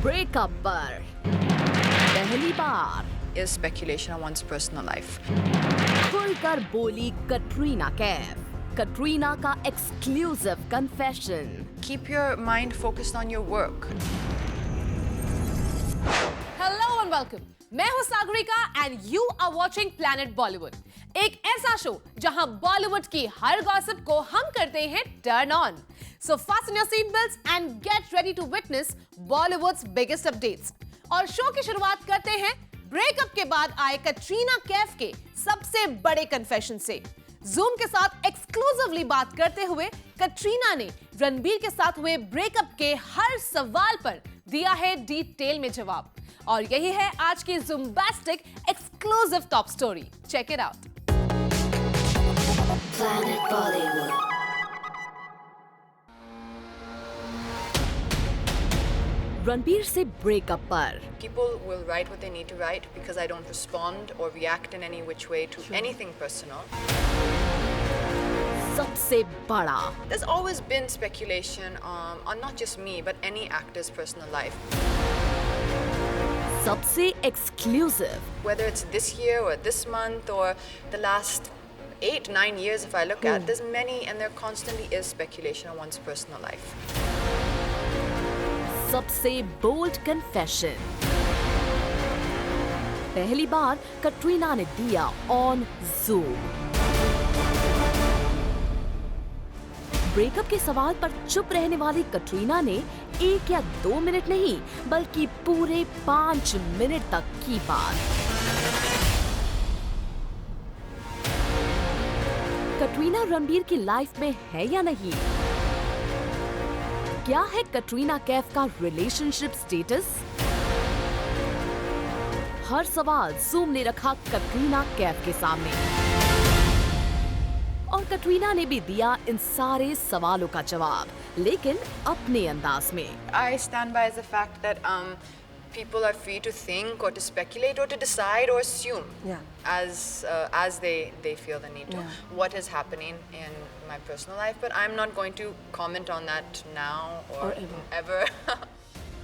Breakup पर पहली बार is speculation on one's personal life. खुलकर बोली कटरीना कैफ। कटरीना का exclusive confession. Keep your mind focused on your work. Hello and welcome. मैं हूं Sagarika and you are watching planet Bollywood, एक ऐसा शो जहां बॉलीवुड की हर गॉसिप को हम करते हैं turn on. So fasten your seat belts and get ready to witness Bollywood's biggest updates। और शो की शुरुआत करते हैं ब्रेकअप के बाद आए कटरीना कैफ के सबसे बड़े कन्फेशन से। जूम के साथ एक्सक्लूसिवली बात करते हुए कटरीना ने रणबीर के साथ हुए ब्रेकअप के हर सवाल पर दिया है डिटेल में जवाब। और यही है आज की zoombastic exclusive top story. Check it out. Planet Bollywood. Ranbir से ब्रेकअप पर People will write what they need to write because I don't respond or react in any which way to anything personal. सबसे बड़ा There's always been speculation on not just me but any actor's personal life. सबसे exclusive Whether it's this year or this month or the last 8-9 years if I look at, there's many and there constantly is speculation on one's personal life. सबसे bold confession. पहली बार कटरीना ने दिया on zoom. Breakup के सवाल पर चुप रहने वाली कटरीना ने 1 या 2 मिनट नहीं बल्कि पूरे 5 मिनट तक की बात। कटरीना रणबीर की लाइफ में है या नहीं? क्या है कटरीना कैफ का रिलेशनशिप स्टेटस? हर सवाल जूम ने रखा कटरीना कैफ के सामने और कटरीना ने भी दिया इन सारे सवालों का जवाब, लेकिन अपने अंदाज में। I stand by the fact that people are free to think or to speculate or to decide or assume as they feel the need to what is happening in my personal life, but I'm not going to comment on that now or ever.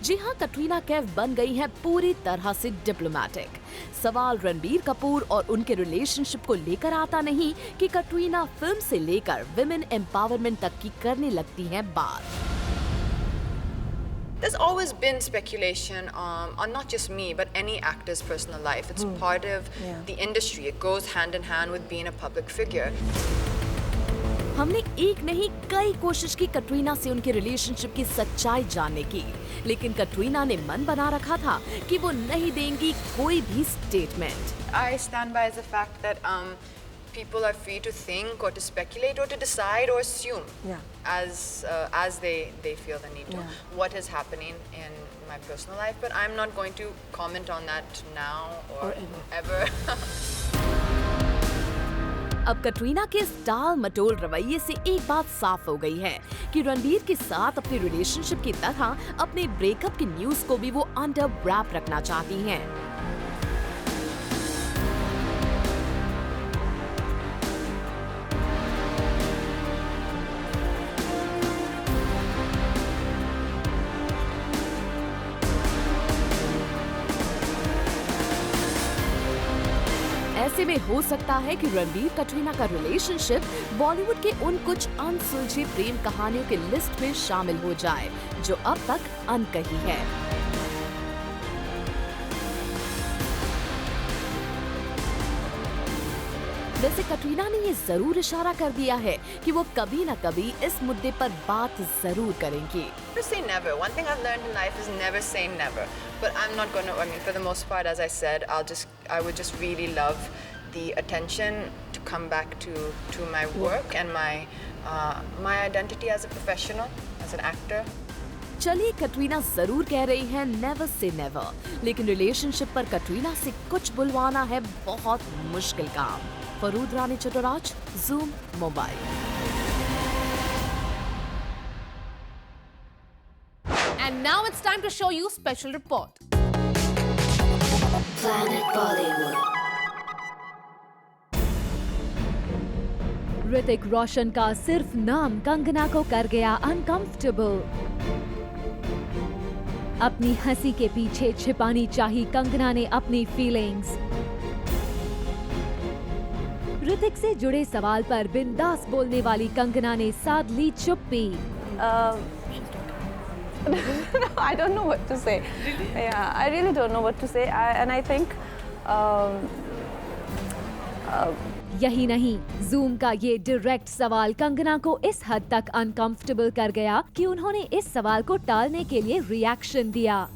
जी हाँ, कटरीना कैफ बन गई है पूरी तरह से diplomatic. सवाल रणबीर कपूर और उनके रिलेशनशिप को लेकर आता नहीं कि कटरीना फिल्म से लेकर विमेन एम्पावरमेंट तक की करने लगती हैं बात। There's always been speculation on not just me but any actor's personal life. It's part of the industry. It goes hand in hand with being a public figure. हमने एक नहीं कई कोशिश की कटरीना से उनके रिलेशनशिप की सच्चाई जानने की, लेकिन कटरीना ने मन बना रखा था कि वो नहीं देंगी कोई भी statement. I stand by the fact that people are free to think or to speculate or to decide or assume as they feel the need to what is happening in my personal life, but I'm not going to comment on that now or ever. अब कटरीना के इस टाल मटोल रवैये से एक बात साफ हो गई है कि रणबीर के साथ अपने रिलेशनशिप की तरह अपने ब्रेकअप की न्यूज को भी वो अंडर रैप रखना चाहती हैं। ऐसे में हो सकता है कि रणबीर कटरीना का रिलेशनशिप बॉलीवुड के उन कुछ अनसुलझी प्रेम कहानियों के लिस्ट में शामिल हो जाए जो अब तक अनकही है। वैसे कटरीना ने ये जरूर इशारा कर दिया है कि वो कभी न कभी इस मुद्दे पर बात जरूर करेंगी। Never say never. One thing I've learned in life is never say never. But I'm not going to, I mean, for the most part, as I said, I would just really love the attention to come back to my work and my identity as a professional, as an actor. चलिए, कटरीना जरूर कह रही है never say never, लेकिन relationship पर कटरीना से कुछ बुलवाना है बहुत मुश्किल काम। फरूद रानी Chattoraj, Zoom, Mumbai. And now it's time to show you special report. Planet Bollywood. Hrithik Roshan का सिर्फ नाम कंगना को कर गया अनकंफर्टेबल। अपनी हंसी के पीछे छिपानी चाही कंगना ने अपनी फीलिंग्स। ऋतिक से जुड़े सवाल पर बिंदास बोलने वाली कंगना ने साध ली चुप्पी। I don't know what to say. Yeah, I really don't know what to say. And I think यही नहीं, जूम का ये डायरेक्ट सवाल कंगना को इस हद तक अनकंफर्टेबल कर गया कि उन्होंने इस सवाल को टालने के लिए रिएक्शन दिया।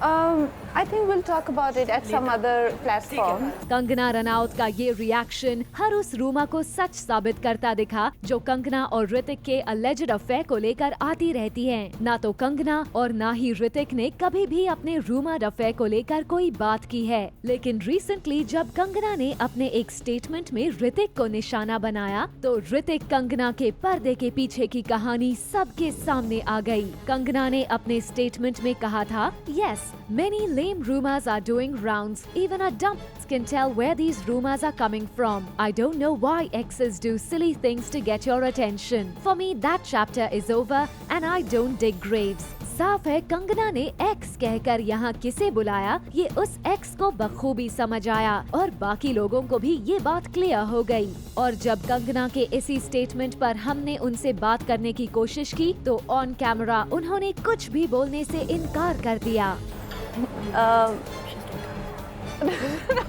I think we'll talk about it at some other platform. Kangana Ranaut का ये रिएक्शन हर उस रूमर को सच साबित करता दिखा जो कंगना और ऋतिक के अलेज्ड अफेयर को लेकर आती रहती हैं। ना तो कंगना और ना ही ऋतिक ने कभी भी अपने रूमर अफेयर को लेकर कोई बात की है, लेकिन रिसेंटली जब कंगना ने अपने एक स्टेटमेंट में ऋतिक को निशाना बनाया तो ऋतिक कंगना के पर्दे के पीछे की कहानी सबके सामने आ गई। कंगना ने अपने स्टेटमेंट में कहा था, yes, many lame rumors are doing rounds. Even a dumb can tell where these rumors are coming from. I don't know why exes do silly things to get your attention. For me, that chapter is over and I don't dig graves. साफ है कंगना ने x कहकर यहाँ किसे बुलाया ये उस x को बखूबी समझ आया और बाकी लोगों को भी ये बात क्लियर हो गई। और जब कंगना के इसी स्टेटमेंट पर हमने उनसे बात करने की कोशिश की तो ऑन कैमरा उन्होंने कुछ भी बोलने से इनकार कर दिया।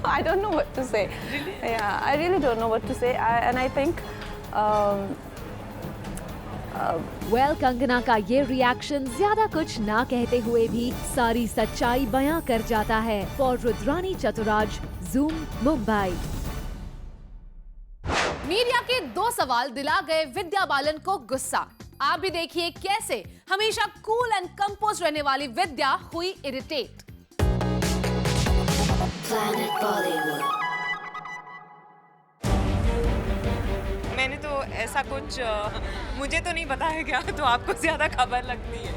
I don't know what to say. Yeah, I really don't know what to say. And I think Kangana का ये रिएक्शन ज्यादा कुछ ना कहते हुए भी सारी सच्चाई बयां कर जाता है। For Rudrani Chattoraj, Zoom, Mumbai. Media के 2 सवाल दिला गए विद्या बालन को गुस्सा। आप भी देखिए कैसे हमेशा कूल एंड कंपोज रहने वाली विद्या हुई इरिटेट। Planet Bollywood. मैंने तो ऐसा कुछ मुझे तो नहीं पता है क्या, तो आपको ज्यादा खबर लगती है।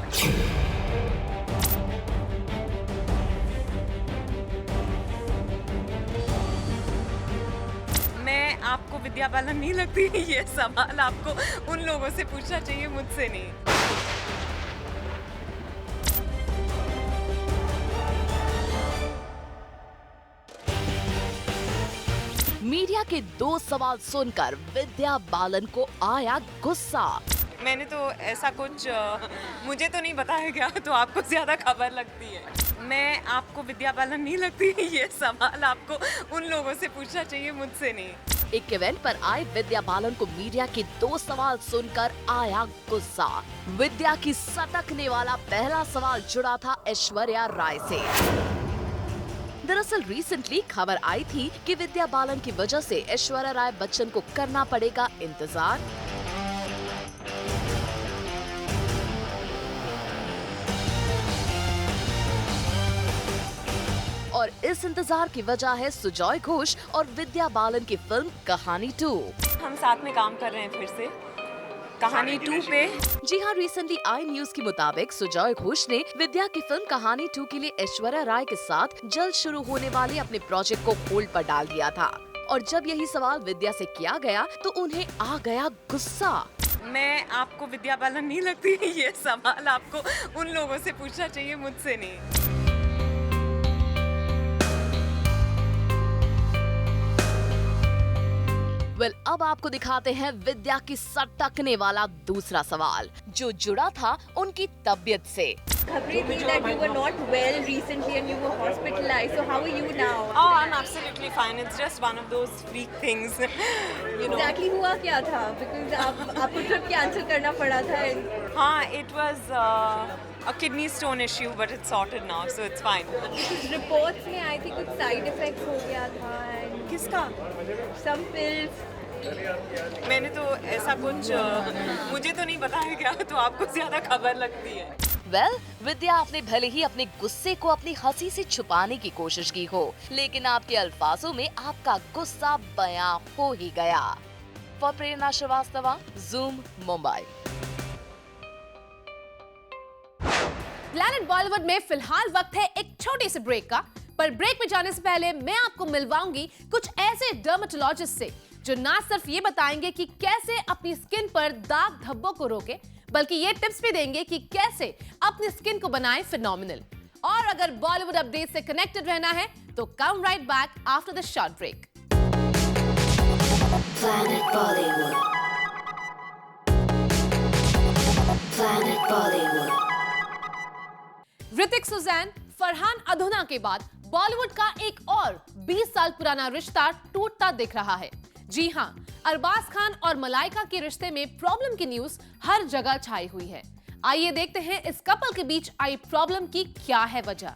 मैं आपको विद्या बालन नहीं लगती, ये सवाल आपको उन लोगों से पूछना चाहिए, मुझसे नहीं। मीडिया के 2 सवाल सुनकर विद्या बालन को आया गुस्सा। मैंने तो ऐसा कुछ मुझे तो नहीं पता है क्या, तो आपको ज्यादा खबर लगती है। मैं आपको विद्या बालन नहीं लगती, ये सवाल आपको उन लोगों से पूछना चाहिए, मुझसे नहीं। एक इवेंट पर आए विद्या बालन को मीडिया के 2 सवाल सुनकर आया गुस्सा। विद्या की सटकने वाला पहला सवाल जुड़ा था ऐश्वर्या राय से। दरअसल रिसेंटली खबर आई थी कि विद्या बालन की वजह से ऐश्वर्या राय बच्चन को करना पड़ेगा इंतजार। और इस इंतजार की वजह है सुजॉय घोष और विद्या बालन की फिल्म कहानी 2। हम साथ में काम कर रहे हैं फिर से कहानी 2 पे। जी हाँ, रिसेंटली आई न्यूज के मुताबिक सुजॉय घोष ने विद्या की फिल्म कहानी 2 के लिए ऐश्वर्या राय के साथ जल्द शुरू होने वाले अपने प्रोजेक्ट को होल्ड पर डाल दिया था। और जब यही सवाल विद्या से किया गया तो उन्हें आ गया गुस्सा। मैं आपको विद्या बालन नहीं लगती, ये सवाल आपको उन लोगों से पूछना चाहिए, मुझसे नहीं। अब आपको दिखाते हैं विद्या की सटकने वाला दूसरा सवाल जो जुड़ा था उनकी तबीयत से। खबरें थी that you were not well recently and you were hospitalized. So how are you now? Oh, I'm absolutely fine. It's just one of those freak things, you know. Exactly हुआ क्या था? Because आपको ट्रिप कैंसिल करना पड़ा था। हाँ, it was a kidney stone issue, but it's sorted now, so it's fine. कुछ reports में आई थी कुछ साइड इफेक्ट्स हो गया था। किसका? Some pills. मैंने तो ऐसा कुछ मुझे तो नहीं पता है क्या, तो आपको ज्यादा खबर लगती है। विद्या आपने भले ही अपने गुस्से को अपनी हंसी से छुपाने की कोशिश की हो, लेकिन आपके अल्फाजों में आपका गुस्सा बयां हो ही गया। For Prerna Srivastava, zoom, Mumbai. Planet Bollywood में फिलहाल वक्त है एक छोटे से ब्रेक का, पर ब्रेक में जाने से पहले मैं आपको मिलवाऊंगी कुछ ऐसे डर्मेटोलॉजिस्ट से जो ना सिर्फ ये बताएंगे कि कैसे अपनी स्किन पर दाग धब्बों को रोके, बल्कि ये टिप्स भी देंगे कि कैसे अपनी स्किन को बनाएं फिनोमिनल। और अगर बॉलीवुड अपडेट से कनेक्टेड रहना है तो come right back after the short break. Planet Bollywood. Planet Bollywood. Hrithik Sussanne, Farhan Adhuna के बाद बॉलीवुड का एक और 20 साल पुराना रिश्ता टूटता दिख रहा है। जी हां, अरबाज खान और मलाइका के रिश्ते में प्रॉब्लम की न्यूज हर जगह छाई हुई है। आइए देखते हैं इस कपल के बीच आई प्रॉब्लम की क्या है वजह।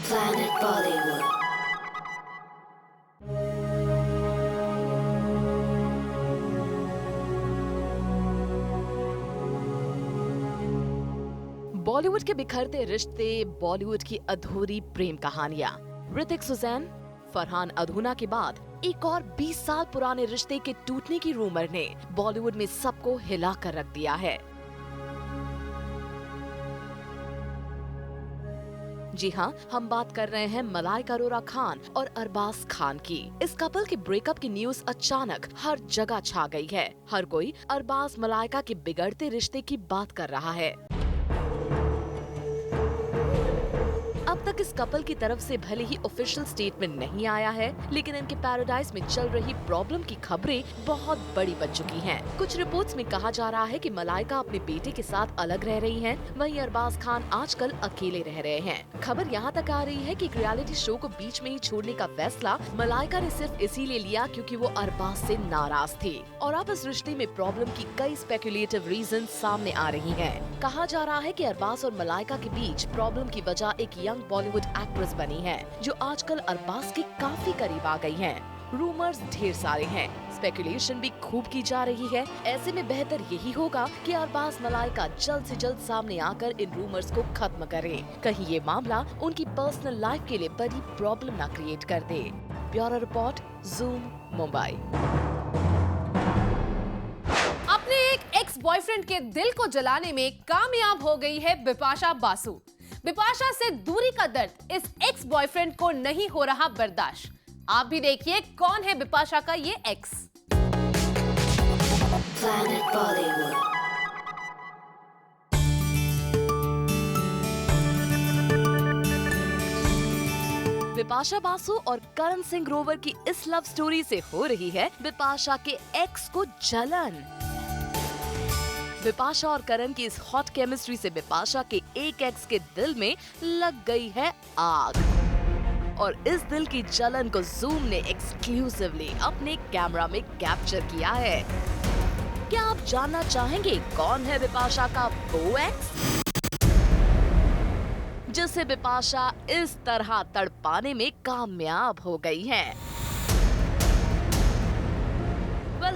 Planet Bollywood. बॉलीवुड के बिखरते रिश्ते, बॉलीवुड की अधूरी प्रेम कहानियां। ऋतिक सुजैन, फरहान अधूना के बाद एक और 20 साल पुराने रिश्ते के टूटने की रूमर ने बॉलीवुड में सबको हिला कर रख दिया है। जी हाँ, हम बात कर रहे हैं मलाइका अरोरा खान और अरबाज खान की। इस कपल के ब्रेकअप की न्यूज अचानक हर जगह छा गई है। हर कोई अरबाज मलाइका के बिगड़ते रिश्ते की बात कर रहा है। अब तक इस कपल की तरफ से भले ही ऑफिशियल स्टेटमेंट नहीं आया है, लेकिन इनके पैराडाइज में चल रही प्रॉब्लम की खबरें बहुत बड़ी बन चुकी हैं। कुछ रिपोर्ट्स में कहा जा रहा है कि मलाइका अपने बेटे के साथ अलग रह रही हैं, वहीं अरबाज खान आजकल अकेले रह रहे हैं। खबर यहाँ तक आ रही है कि एक रियलिटी शो को बीच में ही छोड़ने का फैसला मलाइका ने सिर्फ इसीलिए लिया क्योंकि वो अरबाज से नाराज थी। और अब इस रिश्ते में प्रॉब्लम की कई स्पेकुलेटिव रीजन सामने आ रही है। कहा जा रहा है कि अरबाज और मलाइका के बीच प्रॉब्लम की वजह एक यंग बॉलीवुड एक्ट्रेस बनी है, जो आजकल अरबाज के काफी करीब आ गई हैं। रूमर्स ढेर सारे हैं, स्पेकुलेशन भी खूब की जा रही है। ऐसे में बेहतर यही होगा कि अरबाज मलाइका जल्द से जल्द सामने आकर इन रूमर्स को खत्म करें। कहीं ये मामला उनकी पर्सनल लाइफ के लिए बड़ी प्रॉब्लम ना क्रिएट कर दे। Bureau report, Zoom, Mumbai. अपने एक एक्स बॉयफ्रेंड के दिल को जलाने में कामयाब हो गई है बिपाशा बासु। बिपाशा से दूरी का दर्द इस एक्स बॉयफ्रेंड को नहीं हो रहा बर्दाश्त। आप भी देखिए कौन है बिपाशा का ये x. Planet Bollywood. Bipasha Basu और करण सिंह ग्रोवर की इस लव स्टोरी से हो रही है बिपाशा के एक्स को जलन। बिपाशा और करण की इस हॉट केमिस्ट्री से बिपाशा के एक एक्स के दिल में लग गई है आग। और इस दिल की जलन को ज़ूम ने एक्सक्लूसिवली अपने कैमरा में कैप्चर किया है। क्या आप जानना चाहेंगे कौन है बिपाशा का वो एक्स जिसे बिपाशा इस तरह तड़पाने में कामयाब हो गई है?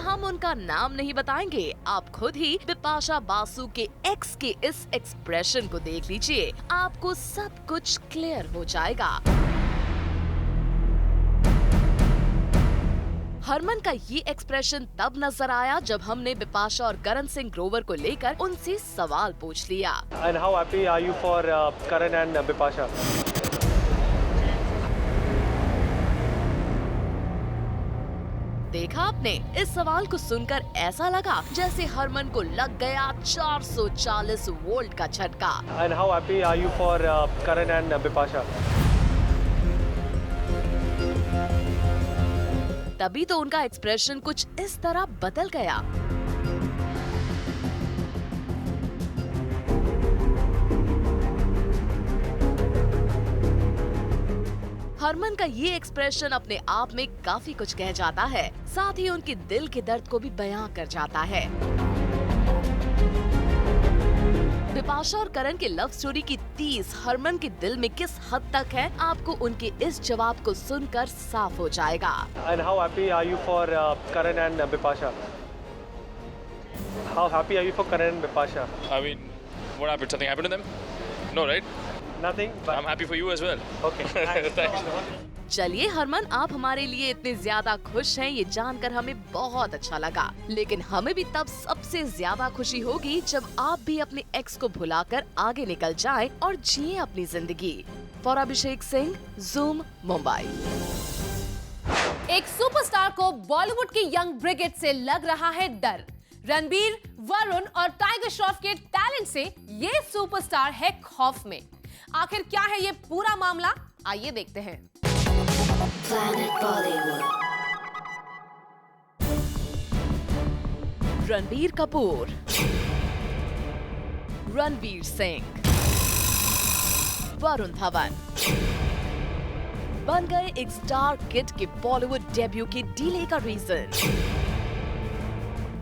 हम उनका नाम नहीं बताएंगे, आप खुद ही बिपाशा बासु के एक्स के इस एक्सप्रेशन को देख लीजिए, आपको सब कुछ क्लियर हो जाएगा। हरमन का ये एक्सप्रेशन तब नजर आया जब हमने बिपाशा और करण सिंह ग्रोवर को लेकर उनसे सवाल पूछ लिया। And how happy are you for Karan and Bipasha? देखा आपने, इस सवाल को सुनकर ऐसा लगा जैसे हरमन को लग गया 440 वोल्ट का झटका। And how happy are you for Karan and Bipasha? तभी तो उनका एक्सप्रेशन कुछ इस तरह बदल गया। हरमन का ये एक्सप्रेशन अपने आप में काफी कुछ कह जाता है, साथ ही उनके दिल के दर्द को भी बयां कर जाता है। बिपाशा और करण के लव स्टोरी की 30 हरमन के दिल में किस हद तक है, आपको उनके इस जवाब को सुनकर साफ हो जाएगा। And how happy are you for Karan and Bipasha? How happy are you for Karan and Bipasha? I mean, what happened? Something happened to them? No, right? Nothing. But I'm happy for you as well. okay. Thanks. चलिए हरमन, आप हमारे लिए इतने ज्यादा खुश हैं ये जानकर हमें बहुत अच्छा लगा, लेकिन हमें भी तब सबसे ज्यादा खुशी होगी जब आप भी अपने एक्स को भुलाकर आगे निकल जाएं और जिए अपनी जिंदगी। For Abhishek Singh, zoom, Mumbai. एक सुपरस्टार को बॉलीवुड की यंग ब्रिगेड से लग रहा है डर। रणबीर, वरुण और टाइगर श्रॉफ के टैलेंट से ये सुपरस्टार है खौफ में। आखिर क्या है ये पूरा मामला, आइए देखते हैं। Planet Bollywood. रणबीर कपूर, रणवीर सिंह, वरुण धवन बन गए एक स्टार किड के बॉलीवुड डेब्यू के डिले का रीजन।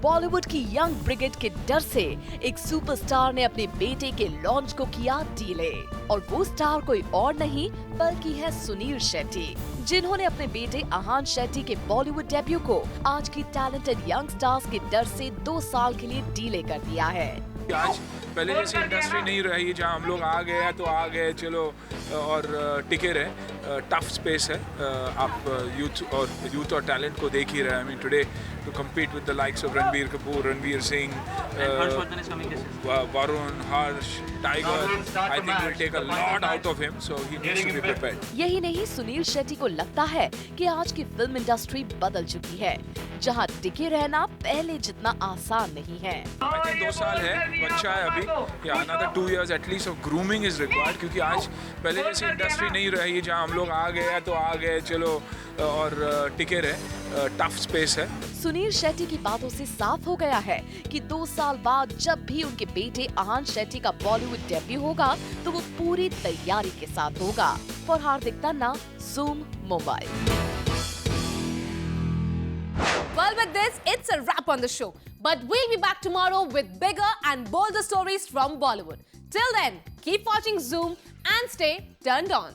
बॉलीवुड की यंग ब्रिगेड के डर से एक सुपरस्टार ने अपने बेटे के लॉन्च को किया डिले, और वो स्टार कोई और नहीं बल्कि है सुनील शेट्टी, जिन्होंने अपने बेटे आहान शेट्टी के बॉलीवुड डेब्यू को आज की टैलेंटेड यंग स्टार्स के डर से 2 साल के लिए डिले कर दिया है। आज पहले जैसी इंडस्ट्री नहीं रही जहां हम लोग आ गए तो आ गए चलो और टिके रहे। टफ स्पेस है। आप यूथ और टैलेंट को देख ही रहे। I mean today to compete with the likes of Ranbir Kapoor, Ranveer Singh, Varun, Harsh, Tiger, I think will take a lot out of him, so he needs to be prepared. यही नहीं, सुनील शेट्टी को लगता है कि आज की film industry बदल चुकी है, जहां टिके रहना पहले जितना आसान नहीं है। I think 2 साल है, बच्चा है अभी, या another 2 years at least of grooming is required, क्योंकि आज पहले जैसी इंडस्ट्री नहीं रही जहां हम लोग आ गए तो आ गए चलो और टिके रहे। टफ स्पेस है। सुनील शेट्टी की बातों से साफ हो गया है कि 2 साल बाद जब भी उनके बेटे आहान शेट्टी का बॉलीवुड डेब्यू होगा तो वो पूरी तैयारी के साथ होगा। For Hardik Tanna, Zoom, Mumbai. Well, with this, it's a wrap on the show. But we'll be back tomorrow with bigger and bolder stories from Bollywood. Till then, keep watching Zoom and stay turned on.